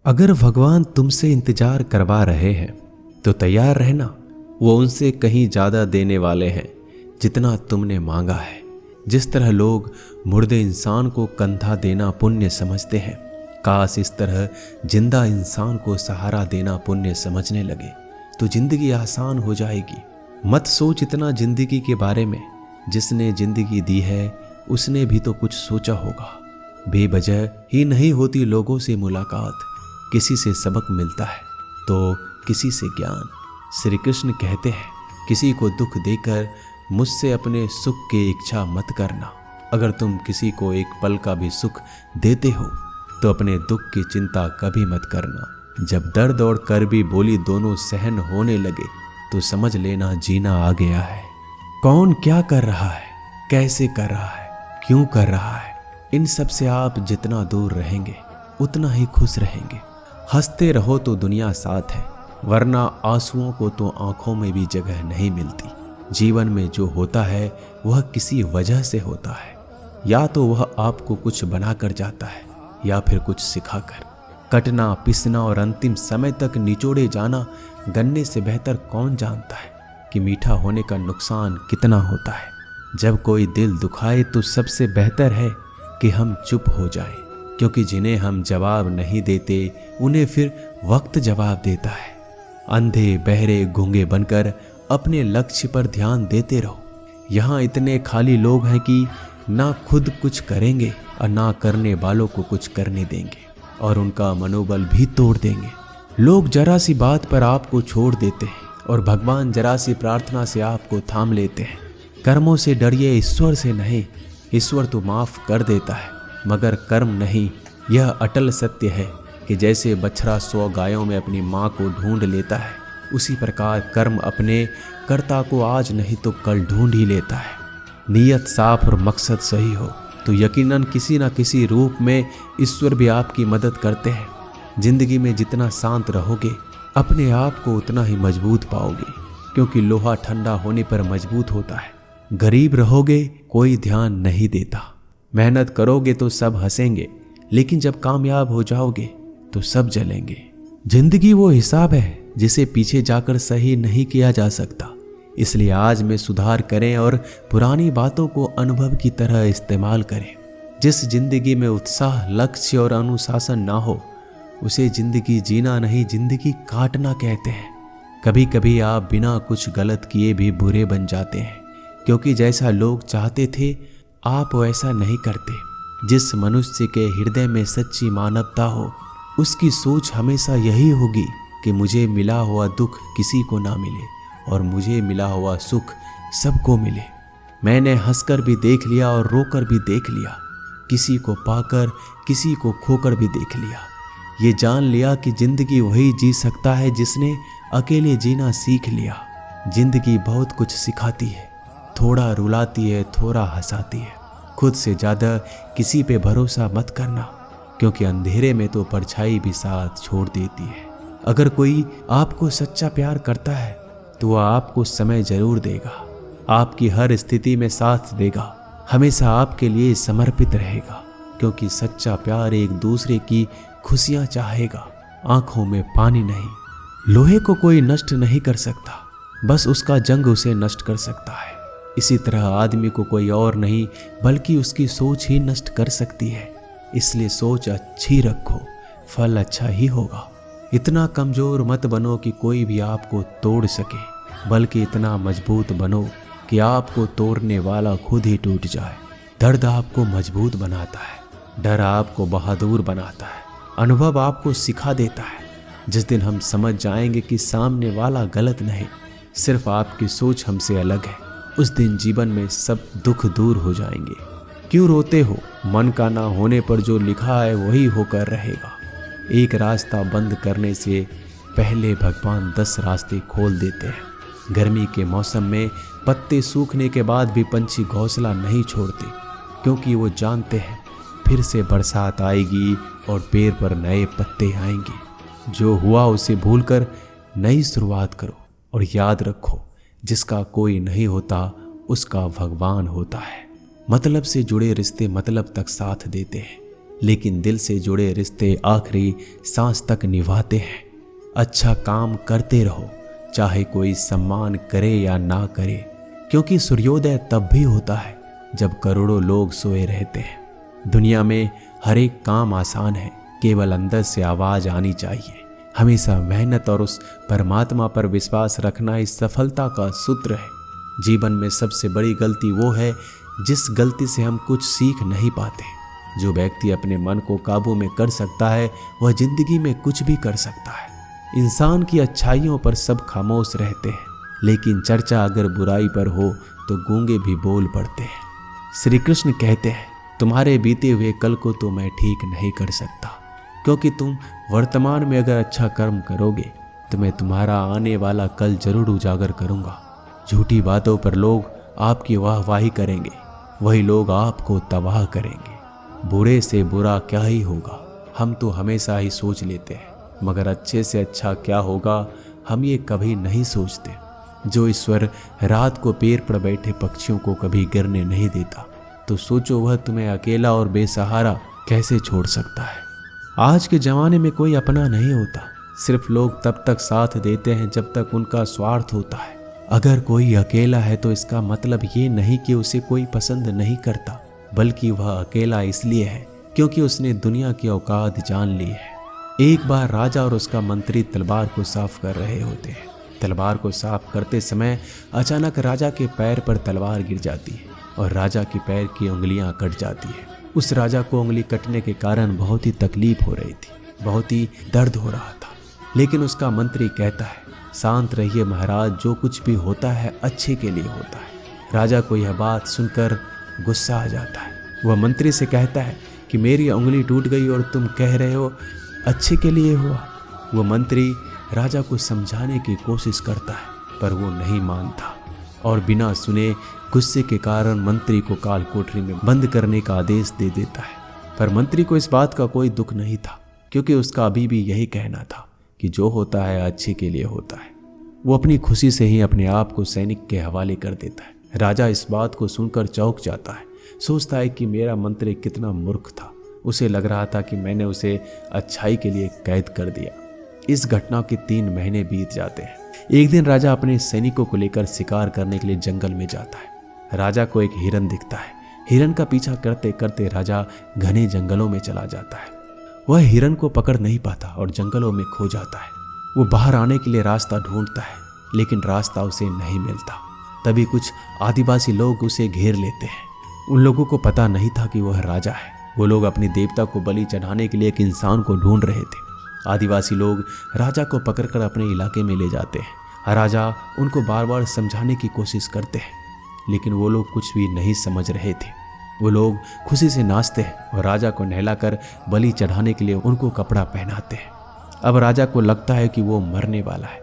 अगर भगवान तुमसे इंतजार करवा रहे हैं तो तैयार रहना। वो उनसे कहीं ज़्यादा देने वाले हैं जितना तुमने मांगा है। जिस तरह लोग मुर्दे इंसान को कंधा देना पुण्य समझते हैं, काश इस तरह जिंदा इंसान को सहारा देना पुण्य समझने लगे तो जिंदगी आसान हो जाएगी। मत सोच इतना जिंदगी के बारे में। जिसने जिंदगी दी है उसने भी तो कुछ सोचा होगा। बेवजह ही नहीं होती लोगों से मुलाकात, किसी से सबक मिलता है तो किसी से ज्ञान। श्री कृष्ण कहते हैं, किसी को दुख देकर मुझसे अपने सुख की इच्छा मत करना। अगर तुम किसी को एक पल का भी सुख देते हो तो अपने दुख की चिंता कभी मत करना। जब दर्द और कर्बी बोली दोनों सहन होने लगे तो समझ लेना जीना आ गया है। कौन क्या कर रहा है, कैसे कर रहा है, क्यों कर रहा है, इन सब से आप जितना दूर रहेंगे उतना ही खुश रहेंगे। हंसते रहो तो दुनिया साथ है, वरना आंसुओं को तो आंखों में भी जगह नहीं मिलती। जीवन में जो होता है वह किसी वजह से होता है। या तो वह आपको कुछ बनाकर जाता है या फिर कुछ सिखाकर। कटना, पिसना और अंतिम समय तक निचोड़े जाना गन्ने से बेहतर कौन जानता है कि मीठा होने का नुकसान कितना होता है। जब कोई दिल दुखाए तो सबसे बेहतर है कि हम चुप हो जाएं, क्योंकि जिन्हें हम जवाब नहीं देते उन्हें फिर वक्त जवाब देता है। अंधे बहरे गूंगे बनकर अपने लक्ष्य पर ध्यान देते रहो। यहाँ इतने खाली लोग हैं कि ना खुद कुछ करेंगे और ना करने वालों को कुछ करने देंगे और उनका मनोबल भी तोड़ देंगे। लोग जरा सी बात पर आपको छोड़ देते हैं और भगवान जरा सी प्रार्थना से आपको थाम लेते हैं। कर्मों से डरिए, ईश्वर से नहीं। ईश्वर तो माफ कर देता है मगर कर्म नहीं। यह अटल सत्य है कि जैसे बछड़ा 100 गायों में अपनी माँ को ढूंढ लेता है, उसी प्रकार कर्म अपने कर्ता को आज नहीं तो कल ढूंढ ही लेता है। नीयत साफ और मकसद सही हो तो यकीनन किसी न किसी रूप में ईश्वर भी आपकी मदद करते हैं। जिंदगी में जितना शांत रहोगे अपने आप को उतना ही मजबूत पाओगे, क्योंकि लोहा ठंडा होने पर मजबूत होता है। गरीब रहोगे कोई ध्यान नहीं देता। मेहनत करोगे तो सब हंसेंगे, लेकिन जब कामयाब हो जाओगे तो सब जलेंगे। जिंदगी वो हिसाब है जिसे पीछे जाकर सही नहीं किया जा सकता। इसलिए आज में सुधार करें और पुरानी बातों को अनुभव की तरह इस्तेमाल करें। जिस जिंदगी में उत्साह, लक्ष्य और अनुशासन ना हो उसे जिंदगी जीना नहीं, जिंदगी काटना कहते हैं। कभी कभी आप बिना कुछ गलत किए भी बुरे बन जाते हैं, क्योंकि जैसा लोग चाहते थे आप वैसा नहीं करते। जिस मनुष्य के हृदय में सच्ची मानवता हो उसकी सोच हमेशा यही होगी कि मुझे मिला हुआ दुख किसी को ना मिले और मुझे मिला हुआ सुख सबको मिले। मैंने हंसकर भी देख लिया और रोकर भी देख लिया, किसी को पाकर किसी को खोकर भी देख लिया। ये जान लिया कि जिंदगी वही जी सकता है जिसने अकेले जीना सीख लिया। जिंदगी बहुत कुछ सिखाती है, थोड़ा रुलाती है, थोड़ा हंसाती है। खुद से ज़्यादा किसी पे भरोसा मत करना, क्योंकि अंधेरे में तो परछाई भी साथ छोड़ देती है। अगर कोई आपको सच्चा प्यार करता है तो वह आपको समय जरूर देगा, आपकी हर स्थिति में साथ देगा, हमेशा आपके लिए समर्पित रहेगा, क्योंकि सच्चा प्यार एक दूसरे की खुशियाँ चाहेगा, आंखों में पानी नहीं। लोहे को कोई नष्ट नहीं कर सकता, बस उसका जंग उसे नष्ट कर सकता है। इसी तरह आदमी को कोई और नहीं बल्कि उसकी सोच ही नष्ट कर सकती है। इसलिए सोच अच्छी रखो, फल अच्छा ही होगा। इतना कमजोर मत बनो कि कोई भी आपको तोड़ सके, बल्कि इतना मजबूत बनो कि आपको तोड़ने वाला खुद ही टूट जाए। दर्द आपको मजबूत बनाता है, डर आपको बहादुर बनाता है, अनुभव आपको सिखा देता है। जिस दिन हम समझ जाएंगे कि सामने वाला गलत नहीं, सिर्फ आपकी सोच हमसे अलग है, उस दिन जीवन में सब दुख दूर हो जाएंगे। क्यों रोते हो? मन का ना होने पर जो लिखा है वही होकर रहेगा। एक रास्ता बंद करने से पहले भगवान 10 रास्ते खोल देते हैं। गर्मी के मौसम में पत्ते सूखने के बाद भी पंछी घोंसला नहीं छोड़ते, क्योंकि वो जानते हैं फिर से बरसात आएगी और पेड़ पर नए पत्ते आएंगे। जो हुआ उसे भूलकर नई शुरुआत करो और याद रखो, जिसका कोई नहीं होता उसका भगवान होता है। मतलब से जुड़े रिश्ते मतलब तक साथ देते हैं, लेकिन दिल से जुड़े रिश्ते आखिरी सांस तक निभाते हैं। अच्छा काम करते रहो, चाहे कोई सम्मान करे या ना करे, क्योंकि सूर्योदय तब भी होता है जब करोड़ों लोग सोए रहते हैं। दुनिया में हर एक काम आसान है, केवल अंदर से आवाज आनी चाहिए। हमेशा मेहनत और उस परमात्मा पर विश्वास रखना इस सफलता का सूत्र है। जीवन में सबसे बड़ी गलती वो है जिस गलती से हम कुछ सीख नहीं पाते। जो व्यक्ति अपने मन को काबू में कर सकता है वह जिंदगी में कुछ भी कर सकता है। इंसान की अच्छाइयों पर सब खामोश रहते हैं, लेकिन चर्चा अगर बुराई पर हो तो गूंगे भी बोल पड़ते हैं। श्री कृष्ण कहते हैं, तुम्हारे बीते हुए कल को तो मैं ठीक नहीं कर सकता, क्योंकि तुम वर्तमान में अगर अच्छा कर्म करोगे तो मैं तुम्हारा आने वाला कल जरूर उजागर करूंगा। झूठी बातों पर लोग आपकी वाहवाही करेंगे, वही लोग आपको तबाह करेंगे। बुरे से बुरा क्या ही होगा, हम तो हमेशा ही सोच लेते हैं, मगर अच्छे से अच्छा क्या होगा हम ये कभी नहीं सोचते। जो ईश्वर रात को पेड़ पर बैठे पक्षियों को कभी गिरने नहीं देता, तो सोचो वह तुम्हें अकेला और बेसहारा कैसे छोड़ सकता है। आज के ज़माने में कोई अपना नहीं होता, सिर्फ लोग तब तक साथ देते हैं जब तक उनका स्वार्थ होता है। अगर कोई अकेला है तो इसका मतलब ये नहीं कि उसे कोई पसंद नहीं करता, बल्कि वह अकेला इसलिए है क्योंकि उसने दुनिया की औकात जान ली है। एक बार राजा और उसका मंत्री तलवार को साफ कर रहे होते हैं। तलवार को साफ करते समय अचानक राजा के पैर पर तलवार गिर जाती है और राजा के पैर की उंगलियां कट जाती है। उस राजा को उंगली कटने के कारण बहुत ही तकलीफ हो रही थी, बहुत ही दर्द हो रहा था। लेकिन उसका मंत्री कहता है, शांत रहिए महाराज, जो कुछ भी होता है अच्छे के लिए होता है। राजा को यह बात सुनकर गुस्सा आ जाता है। वह मंत्री से कहता है कि मेरी उंगली टूट गई और तुम कह रहे हो अच्छे के लिए हुआ। वह मंत्री राजा को समझाने की कोशिश करता है, पर वो नहीं मानता और बिना सुने गुस्से के कारण मंत्री को काल कोठरी में बंद करने का आदेश दे देता है। पर मंत्री को इस बात का कोई दुख नहीं था, क्योंकि उसका अभी भी यही कहना था कि जो होता है अच्छे के लिए होता है। वो अपनी खुशी से ही अपने आप को सैनिक के हवाले कर देता है। राजा इस बात को सुनकर चौंक जाता है, सोचता है कि मेरा मंत्री कितना मूर्ख था। उसे लग रहा था कि मैंने उसे अच्छाई के लिए कैद कर दिया। इस घटना के 3 महीने बीत जाते हैं। एक दिन राजा अपने सैनिकों को लेकर शिकार करने के लिए जंगल में जाता है। राजा को एक हिरन दिखता है। हिरन का पीछा करते करते राजा घने जंगलों में चला जाता है। वह हिरन को पकड़ नहीं पाता और जंगलों में खो जाता है। वो बाहर आने के लिए रास्ता ढूंढता है, लेकिन रास्ता उसे नहीं मिलता। तभी कुछ आदिवासी लोग उसे घेर लेते हैं। उन लोगों को पता नहीं था कि वह राजा है। वो लोग अपनी देवता को बलि चढ़ाने के लिए एक इंसान को ढूंढ रहे थे। आदिवासी लोग राजा को पकड़कर अपने इलाके में ले जाते हैं। राजा उनको बार बार समझाने की कोशिश करते हैं, लेकिन वो लोग कुछ भी नहीं समझ रहे थे। वो लोग खुशी से नाचते हैं और राजा को नहलाकर बलि चढ़ाने के लिए उनको कपड़ा पहनाते हैं। अब राजा को लगता है कि वो मरने वाला है।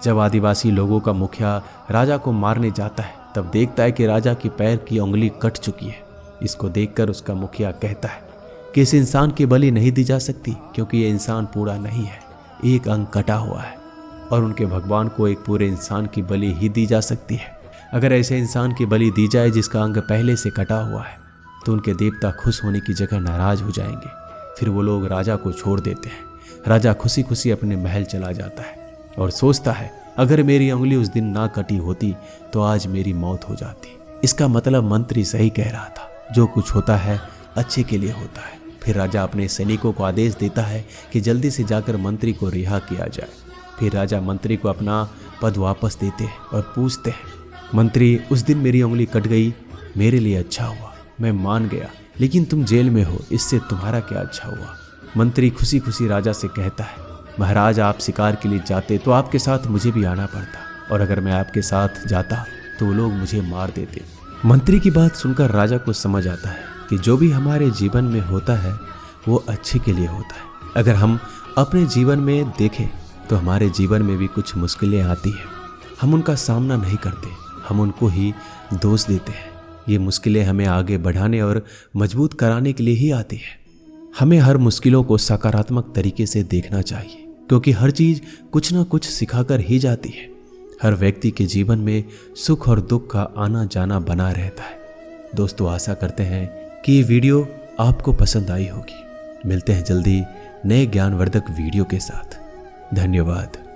जब आदिवासी लोगों का मुखिया राजा को मारने जाता है, तब देखता है कि राजा के पैर की उंगली कट चुकी है। इसको देखकर उसका मुखिया कहता है कि इस इंसान की बलि नहीं दी जा सकती, क्योंकि ये इंसान पूरा नहीं है, एक अंग कटा हुआ है, और उनके भगवान को एक पूरे इंसान की बलि ही दी जा सकती है। अगर ऐसे इंसान की बलि दी जाए जिसका अंग पहले से कटा हुआ है, तो उनके देवता खुश होने की जगह नाराज हो जाएंगे। फिर वो लोग राजा को छोड़ देते हैं। राजा खुशी खुशी अपने महल चला जाता है और सोचता है, अगर मेरी उंगली उस दिन ना कटी होती तो आज मेरी मौत हो जाती। इसका मतलब मंत्री सही कह रहा था, जो कुछ होता है अच्छे के लिए होता है। फिर राजा अपने सैनिकों को आदेश देता है कि जल्दी से जाकर मंत्री को रिहा किया जाए। फिर राजा मंत्री को अपना पद वापस देते हैं और पूछते हैं, मंत्री, उस दिन मेरी उंगली कट गई, मेरे लिए अच्छा हुआ, मैं मान गया, लेकिन तुम जेल में हो, इससे तुम्हारा क्या अच्छा हुआ। मंत्री खुशी खुशी राजा से कहता है, महाराज, आप शिकार के लिए जाते तो आपके साथ मुझे भी आना पड़ता, और अगर मैं आपके साथ जाता तो वो लोग मुझे मार देते। मंत्री की बात सुनकर राजा को समझ आता है कि जो भी हमारे जीवन में होता है वो अच्छे के लिए होता है। अगर हम अपने जीवन में देखें तो हमारे जीवन में भी कुछ मुश्किलें आती हैं। हम उनका सामना नहीं करते, हम उनको ही दोष देते हैं। ये मुश्किलें हमें आगे बढ़ाने और मजबूत कराने के लिए ही आती हैं। हमें हर मुश्किलों को सकारात्मक तरीके से देखना चाहिए, क्योंकि हर चीज़ कुछ ना कुछ सिखाकर ही जाती है। हर व्यक्ति के जीवन में सुख और दुख का आना जाना बना रहता है। दोस्तों, आशा करते हैं कि ये वीडियो आपको पसंद आई होगी। मिलते हैं जल्दी नए ज्ञानवर्धक वीडियो के साथ। धन्यवाद।